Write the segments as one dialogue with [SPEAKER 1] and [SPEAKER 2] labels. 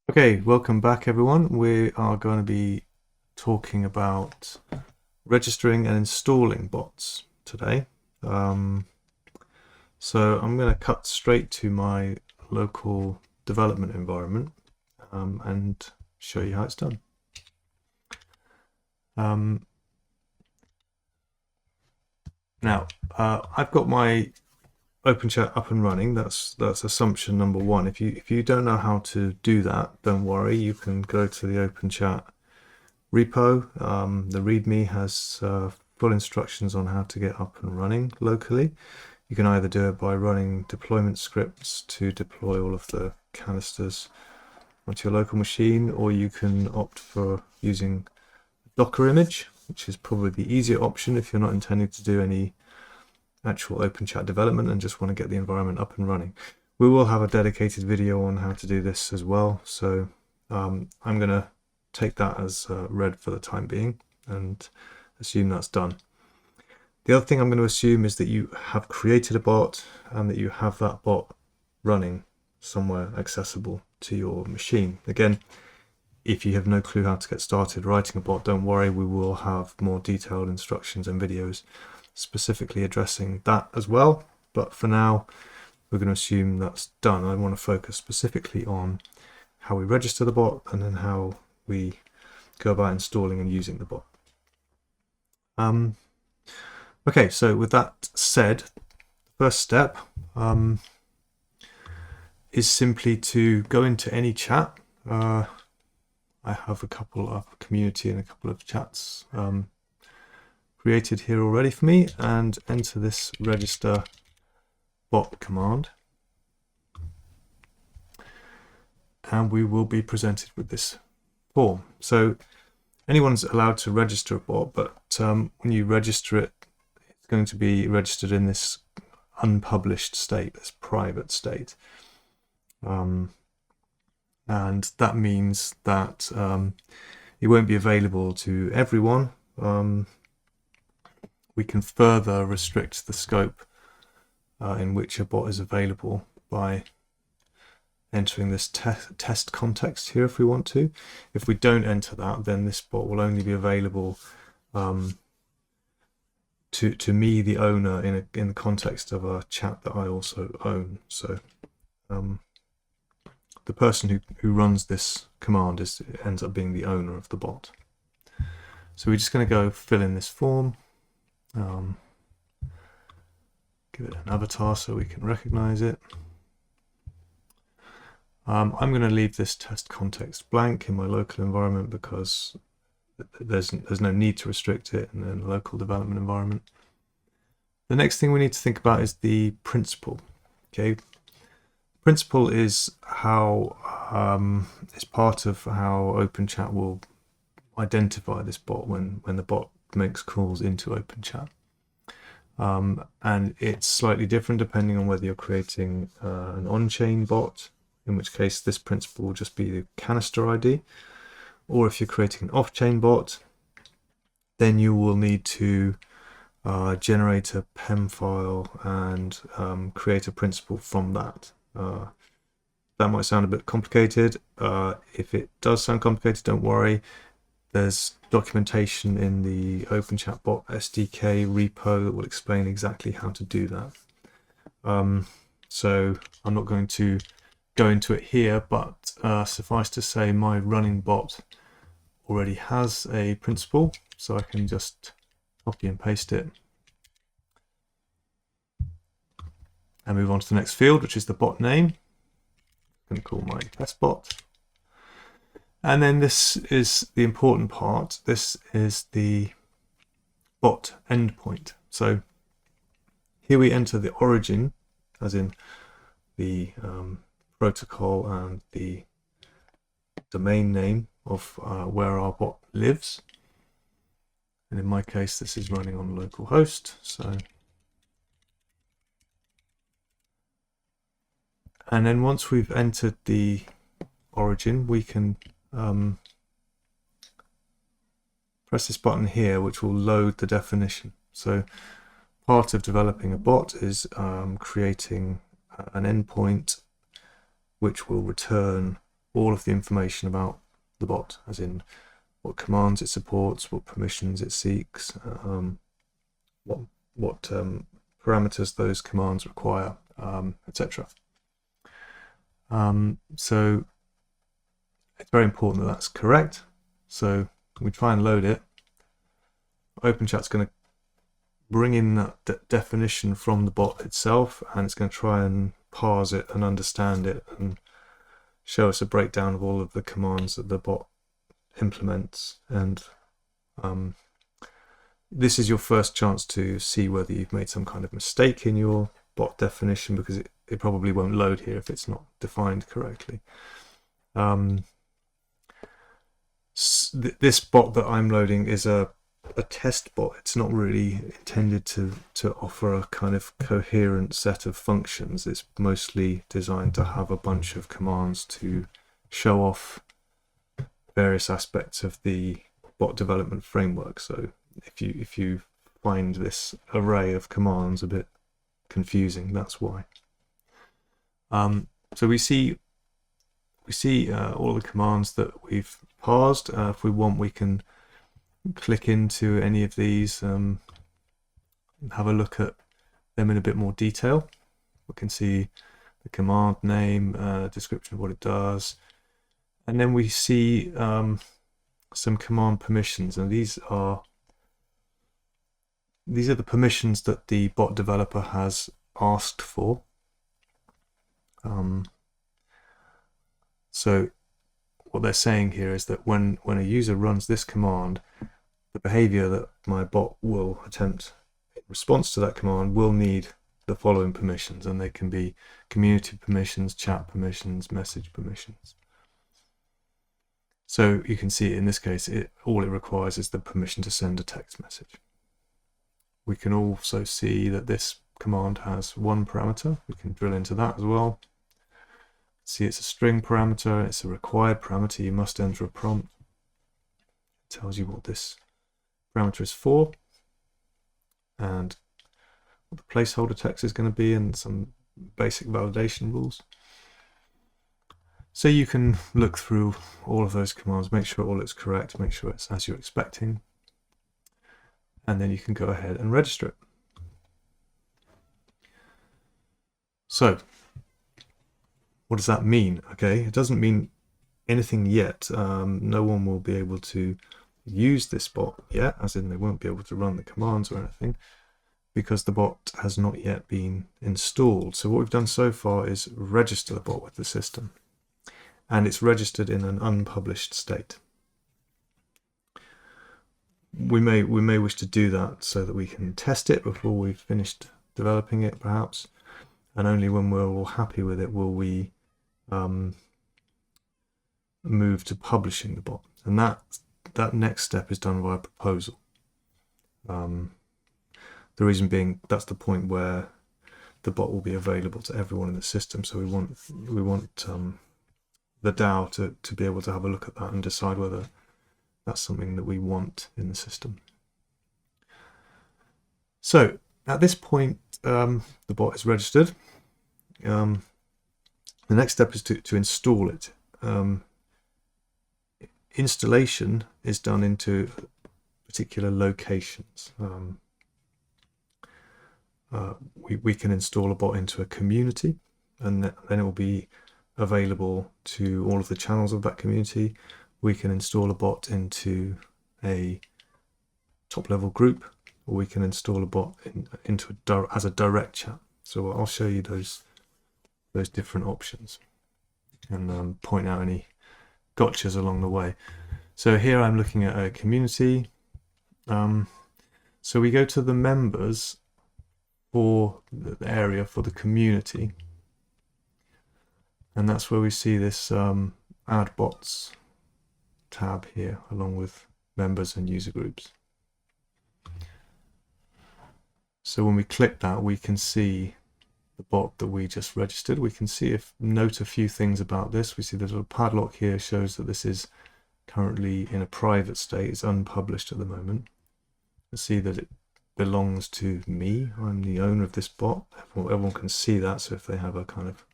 [SPEAKER 1] Okay, welcome back everyone. We are going to be talking about registering and installing bots today. So I'm going to cut straight to my local development environment and show you how it's done. Now, I've got my OpenChat up and running. That's assumption number one. If you don't know how to do that, don't worry. You can go to the OpenChat repo. The README has full instructions on how to get up and running locally. You can either do it by running deployment scripts to deploy all of the canisters onto your local machine, or you can opt for using a Docker image, which is probably the easier option if you're not intending to do any actual OpenChat development and just want to get the environment up and running. We will have a dedicated video on how to do this as well, so I'm going to take that as read for the time being and assume that's done. The other thing I'm going to assume is that you have created a bot and that you have that bot running somewhere accessible to your machine. Again, if you have no clue how to get started writing a bot, don't worry, we will have more detailed instructions and videos specifically addressing that as well. But for now, we're going to assume that's done. I want to focus specifically on how we register the bot and then how we go about installing and using the bot. Okay, so with that said, the first step is simply to go into any chat. I have a couple of community and a couple of chats created here already for me, and enter this register bot command. And we will be presented with this form. So anyone's allowed to register a bot, but when you register it, it's going to be registered in this unpublished state, this private state. And that means that it won't be available to everyone. We can further restrict the scope in which a bot is available by entering this test context here if we want to. If we don't enter that, then this bot will only be available to me, the owner, in the context of a chat that I also own. So the person who runs this command ends up being the owner of the bot. So we're just going to go fill in this form, give it an avatar so we can recognize it. I'm going to leave this test context blank in my local environment because there's no need to restrict it in the local development environment. The next thing we need to think about is the principal. Okay, principal is how it's part of how OpenChat will identify this bot when the bot makes calls into OpenChat. And it's slightly different depending on whether you're creating an on-chain bot, in which case this principal will just be the canister ID, or if you're creating an off-chain bot, then you will need to generate a PEM file and create a principal from that. That might sound a bit complicated. If it does sound complicated, don't worry. There's documentation in the OpenChat Bot SDK repo that will explain exactly how to do that. So I'm not going to go into it here, but suffice to say my running bot already has a principal, so I can just copy and paste it and move on to the next field, which is the bot name. I'm going to call my test bot. And then this is the important part. This is the bot endpoint. So here we enter the origin, as in the protocol and the domain name of where our bot lives. And in my case, this is running on localhost. So, and then once we've entered the origin, we can press this button here, which will load the definition. So part of developing a bot is creating an endpoint which will return all of the information about the bot, as in what commands it supports, what permissions it seeks, what parameters those commands require, etc. So it's very important that that's correct. So we try and load it. OpenChat's going to bring in that definition from the bot itself, and it's going to try and parse it and understand it and show us a breakdown of all of the commands that the bot implements. And this is your first chance to see whether you've made some kind of mistake in your bot definition, because it probably won't load here if it's not defined correctly. This bot that I'm loading is a test bot. It's not really intended to offer a kind of coherent set of functions. It's mostly designed to have a bunch of commands to show off various aspects of the bot development framework. So if you find this array of commands a bit confusing, that's why. So we see all the commands that we've parsed. If we want, we can click into any of these, have a look at them in a bit more detail. We can see the command name, description of what it does, and then we see some command permissions, and these are the permissions that the bot developer has asked for. So what they're saying here is that when a user runs this command, the behavior that my bot will attempt in response to that command will need the following permissions, and they can be community permissions, chat permissions, message permissions. So you can see in this case, all it requires is the permission to send a text message. We can also see that this command has one parameter. We can drill into that as well. See, it's a string parameter. It's a required parameter. You must enter a prompt. It tells you what this parameter is for and what the placeholder text is going to be, and some basic validation rules. So you can look through all of those commands, make sure all looks correct, make sure it's as you're expecting, and then you can go ahead and register it. So what does that mean? Okay, it doesn't mean anything yet. No one will be able to use this bot yet, as in they won't be able to run the commands or anything, because the bot has not yet been installed. So what we've done so far is register the bot with the system, and it's registered in an unpublished state. We may wish to do that so that we can test it before we've finished developing it, perhaps, and only when we're all happy with it will we move to publishing the bot. And that next step is done via proposal. The reason being, that's the point where the bot will be available to everyone in the system. So we want the DAO to be able to have a look at that and decide whether that's something that we want in the system. So at this point, the bot is registered. The next step is to install it. Installation is done into particular locations. We can install a bot into a community, and then it will be available to all of the channels of that community. We can install a bot into a top-level group, or we can install a bot as a direct chat. So I'll show you those different options and point out any gotchas along the way. So here I'm looking at a community. So we go to the members for the area for the community, and that's where we see this add bots tab here, along with members and user groups. So when we click that, we can see the bot that we just registered. We can note a few things about this. We see the little padlock here shows that this is currently in a private state. It's unpublished at the moment. You see that it belongs to me. I'm the owner of this bot. Everyone can see that. So if they have a kind of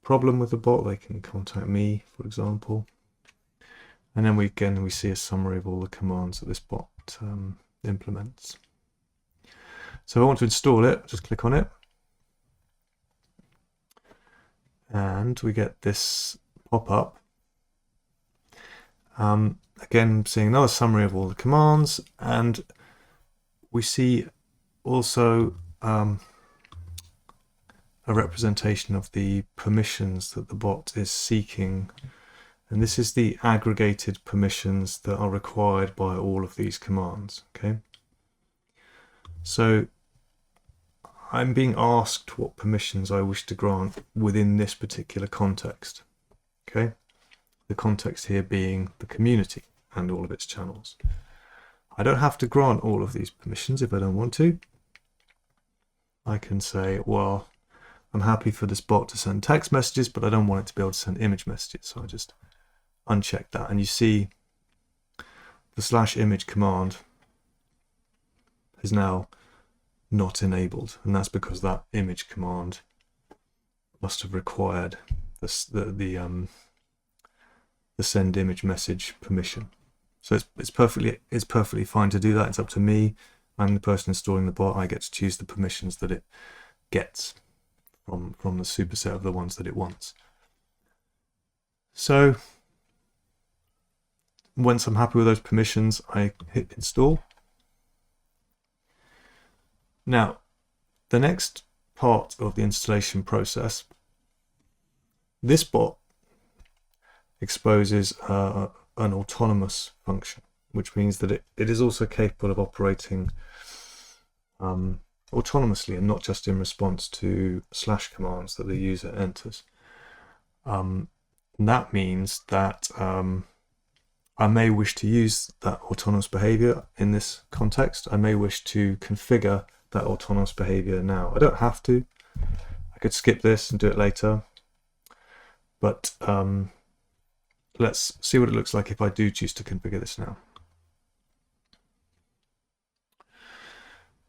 [SPEAKER 1] problem with the bot, they can contact me, for example. And then we see a summary of all the commands that this bot implements. So if I want to install it, just click on it. And we get this pop-up. Again, seeing another summary of all the commands, and we see also a representation of the permissions that the bot is seeking. And this is the aggregated permissions that are required by all of these commands. Okay. So I'm being asked what permissions I wish to grant within this particular context. Okay. The context here being the community and all of its channels. I don't have to grant all of these permissions if I don't want to. I can say, well, I'm happy for this bot to send text messages, but I don't want it to be able to send image messages. So I just uncheck that, and you see the /image command is now not enabled, and that's because that image command must have required the send image message permission. So it's perfectly fine to do that. It's up to me. I'm the person installing the bot. I get to choose the permissions that it gets from the superset of the ones that it wants. So once I'm happy with those permissions, I hit install. Now, the next part of the installation process, this bot exposes an autonomous function, which means that it is also capable of operating autonomously and not just in response to / commands that the user enters. And that means that I may wish to use that autonomous behavior in this context. I may wish to configure that autonomous behavior now. I don't have to. I could skip this and do it later. But let's see what it looks like if I do choose to configure this now.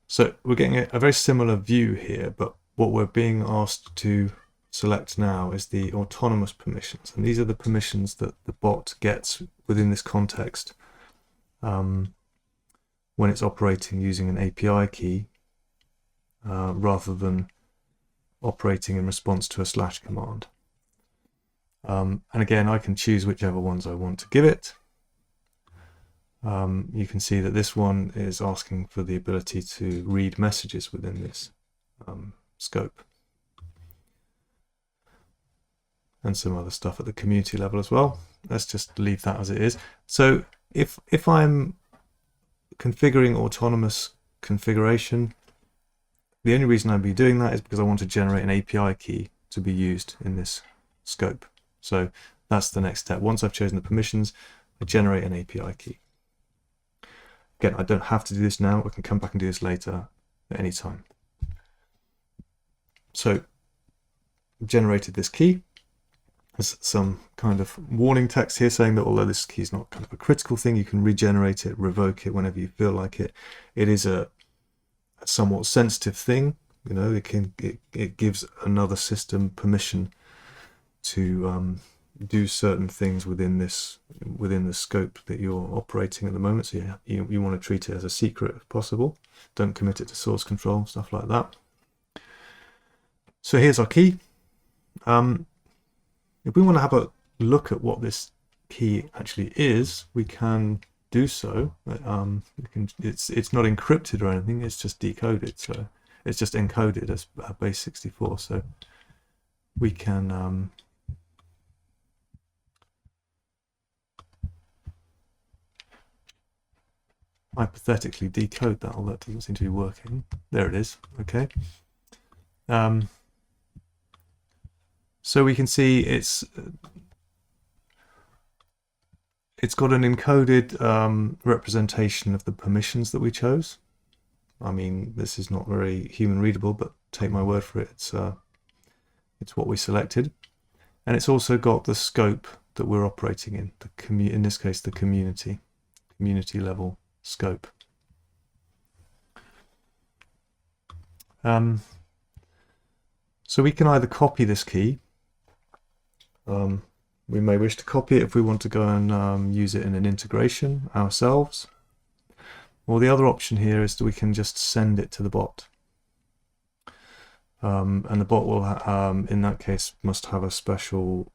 [SPEAKER 1] So we're getting a very similar view here, but what we're being asked to select now is the autonomous permissions. And these are the permissions that the bot gets within this context when it's operating using an API key rather than operating in response to a / command. And again, I can choose whichever ones I want to give it. You can see that this one is asking for the ability to read messages within this scope. And some other stuff at the community level as well. Let's just leave that as it is. So if I'm configuring autonomous configuration, the only reason I'd be doing that is because I want to generate an API key to be used in this scope. So that's the next step. Once I've chosen the permissions, I generate an API key. Again, I don't have to do this now. I can come back and do this later at any time. So generated this key. There's some kind of warning text here saying that although this key is not kind of a critical thing, you can regenerate it, revoke it whenever you feel like it. It is a somewhat sensitive thing. You know, it gives another system permission to do certain things within the scope that you're operating at the moment. So you want to treat it as a secret if possible. Don't commit it to source control, stuff like that. So here's our key. If we want to have a look at what this key actually is, we can do so. It's not encrypted or anything. It's just decoded. So it's just encoded as base 64. So we can hypothetically decode that, although it doesn't seem to be working. There it is. Okay. So we can see it's got an encoded representation of the permissions that we chose. I mean, this is not very human readable, but take my word for it. It's what we selected, and it's also got the scope that we're operating in. In this case, the community level scope. So we can either copy this key We may wish to copy it if we want to go and use it in an integration ourselves. Or the other option here is that we can just send it to the bot. And the bot will, in that case, must have a special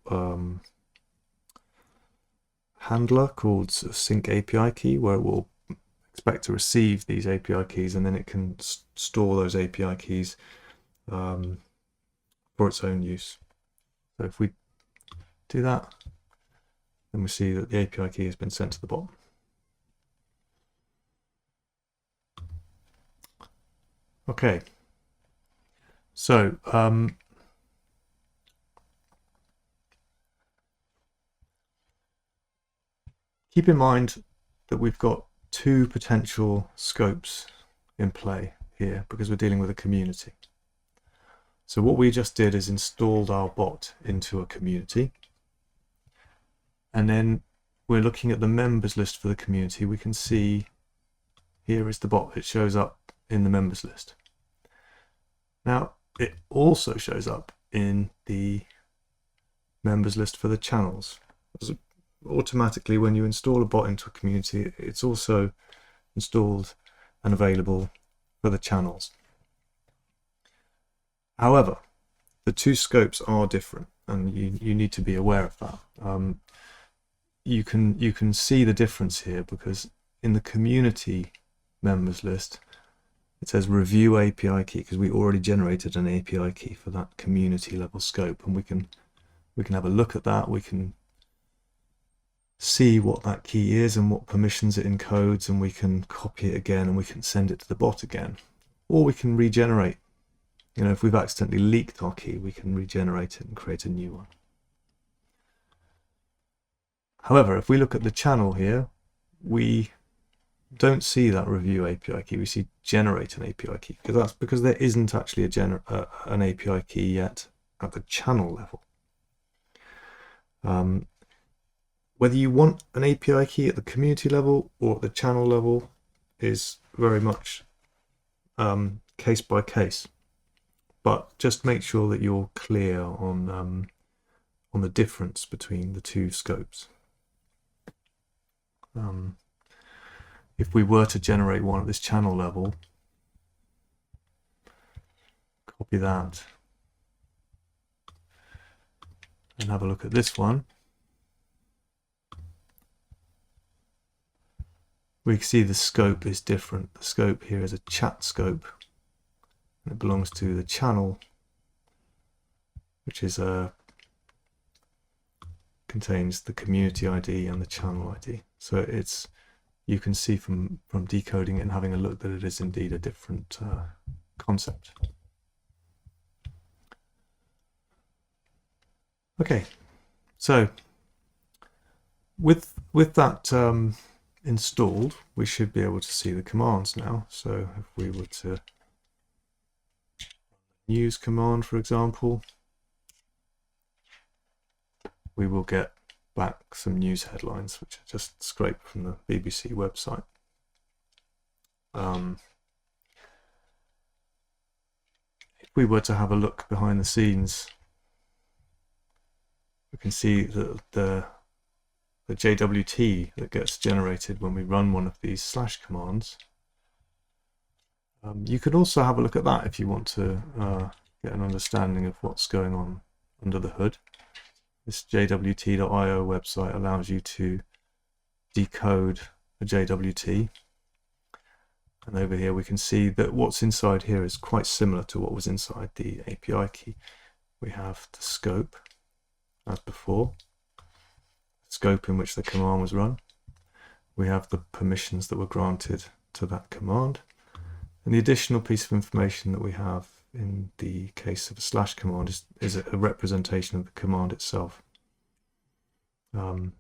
[SPEAKER 1] handler called sync API key, where it will expect to receive these API keys, and then it can store those API keys for its own use. So if we do that, then we see that the API key has been sent to the bot. Okay, so keep in mind that we've got two potential scopes in play here because we're dealing with a community. So what we just did is installed our bot into a community, and then we're looking at the members list for the community. We can see here is the bot. It shows up in the members list. Now it also shows up in the members list for the channels. Automatically, when you install a bot into a community, it's also installed and available for the channels. However, the two scopes are different, and you need to be aware of that. You can see the difference here because in the community members list, it says review API key because we already generated an API key for that community level scope, and we can have a look at that. We can see what that key is and what permissions it encodes, and we can copy it again and we can send it to the bot again, or we can regenerate. You know, if we've accidentally leaked our key, we can regenerate it and create a new one. However, if we look at the channel here, we don't see that review API key. We see generate an API key, because that's because there isn't actually an API key yet at the channel level. Whether you want an API key at the community level or at the channel level is very much case by case. But just make sure that you're clear on the difference between the two scopes. If we were to generate one at this channel level, copy that and have a look at this one, we can see the scope is different. The scope here is a chat scope, and it belongs to the channel, which is contains the community ID and the channel ID. So it's, you can see from decoding it and having a look that it is indeed a different concept. Okay, so with that installed, we should be able to see the commands now. So if we were to news command, for example, we will get back some news headlines, which are just scraped from the BBC website. If we were to have a look behind the scenes, we can see that the JWT that gets generated when we run one of these slash commands. You can also have a look at that if you want to get an understanding of what's going on under the hood. This jwt.io website allows you to decode a JWT. And over here we can see that what's inside here is quite similar to what was inside the API key. We have the scope as before, scope in which the command was run. We have the permissions that were granted to that command. And the additional piece of information that we have in the case of a slash command is a representation of the command itself. And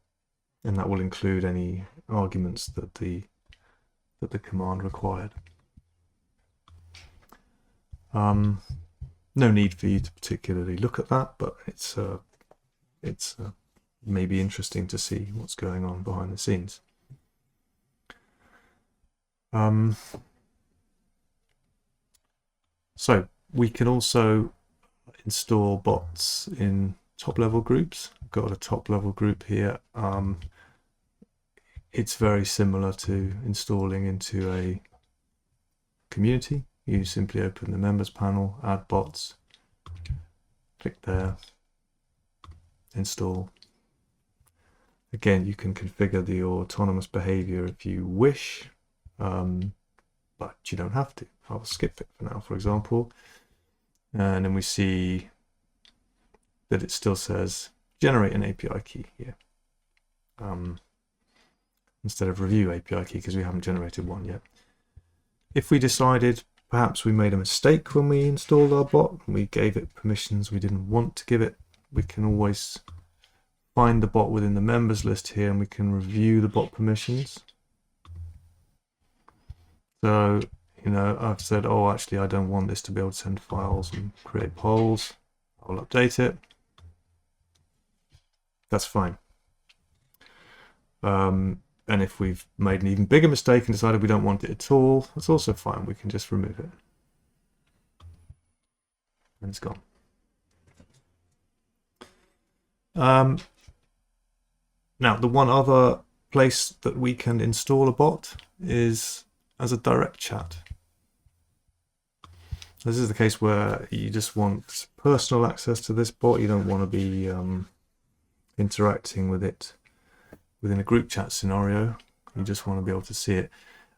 [SPEAKER 1] that will include any arguments that the command required. No need for you to particularly look at that, but it's maybe interesting to see what's going on behind the scenes. So we can also install bots in top-level groups got a top level group here. It's very similar to installing into a community. You simply open the members panel, add bots, click there, install. Again, you can configure the autonomous behavior if you wish, but you don't have to. I'll skip it for now, for example. And then we see that it still says generate an API key here. Instead of review API key, because we haven't generated one yet. If we decided perhaps we made a mistake when we installed our bot, and we gave it permissions we didn't want to give it, we can always find the bot within the members list here, and we can review the bot permissions. So, you know, I've said, oh, actually, I don't want this to be able to send files and create polls. I'll update it. That's fine. And if we've made an even bigger mistake and decided we don't want it at all, that's also fine. We can just remove it. And it's gone. Now, the one other place that we can install a bot is as a direct chat. This is the case where you just want personal access to this bot. You don't want to be interacting with it within a group chat scenario. You just want to be able to see it.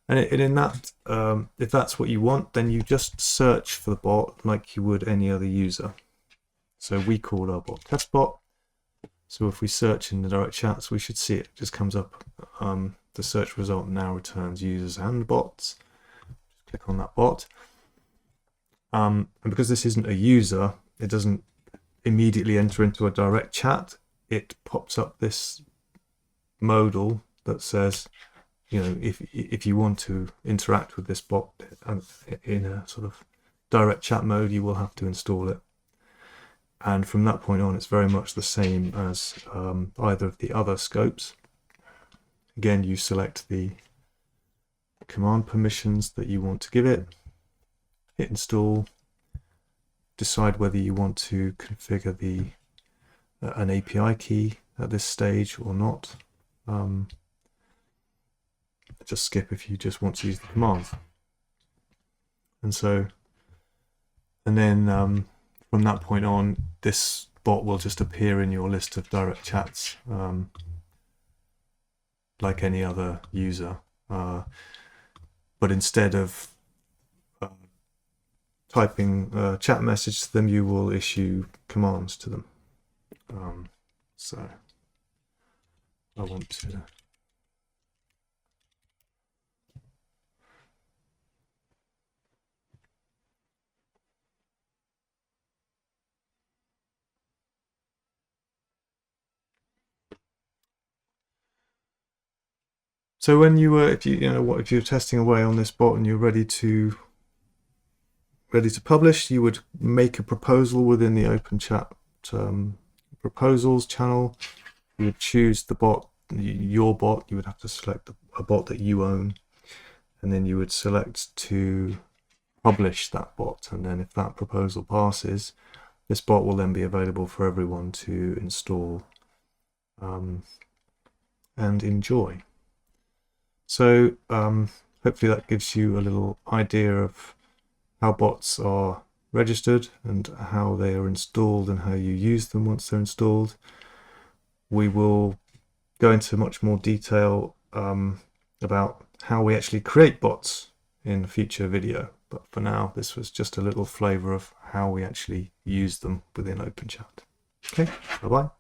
[SPEAKER 1] And in that, if that's what you want, then you just search for the bot like you would any other user. So we called our bot test bot. So if we search in the direct chats, we should see it. It just comes up. The search result now returns users and bots. Just click on that bot. And because this isn't a user, it doesn't immediately enter into a direct chat. It pops up this modal that says, you know, if you want to interact with this bot in a sort of direct chat mode, you will have to install it. And from that point on, it's very much the same as either of the other scopes. Again, you select the command permissions that you want to give it, hit install, decide whether you want to configure an API key at this stage or not. Just skip if you just want to use the command. And then from that point on, this bot will just appear in your list of direct chats like any other user. But instead of typing a chat message to them, you will issue commands to them. So I want to So when you were, if you're testing away on this bot and you're ready to publish, you would make a proposal within the OpenChat proposals channel. You would choose the bot, your bot. You would have to select a bot that you own, and then you would select to publish that bot. And then if that proposal passes, this bot will then be available for everyone to install and enjoy. So hopefully that gives you a little idea of how bots are registered and how they are installed and how you use them once they're installed. We will go into much more detail about how we actually create bots in a future video. But for now, this was just a little flavor of how we actually use them within OpenChat. Okay, bye-bye.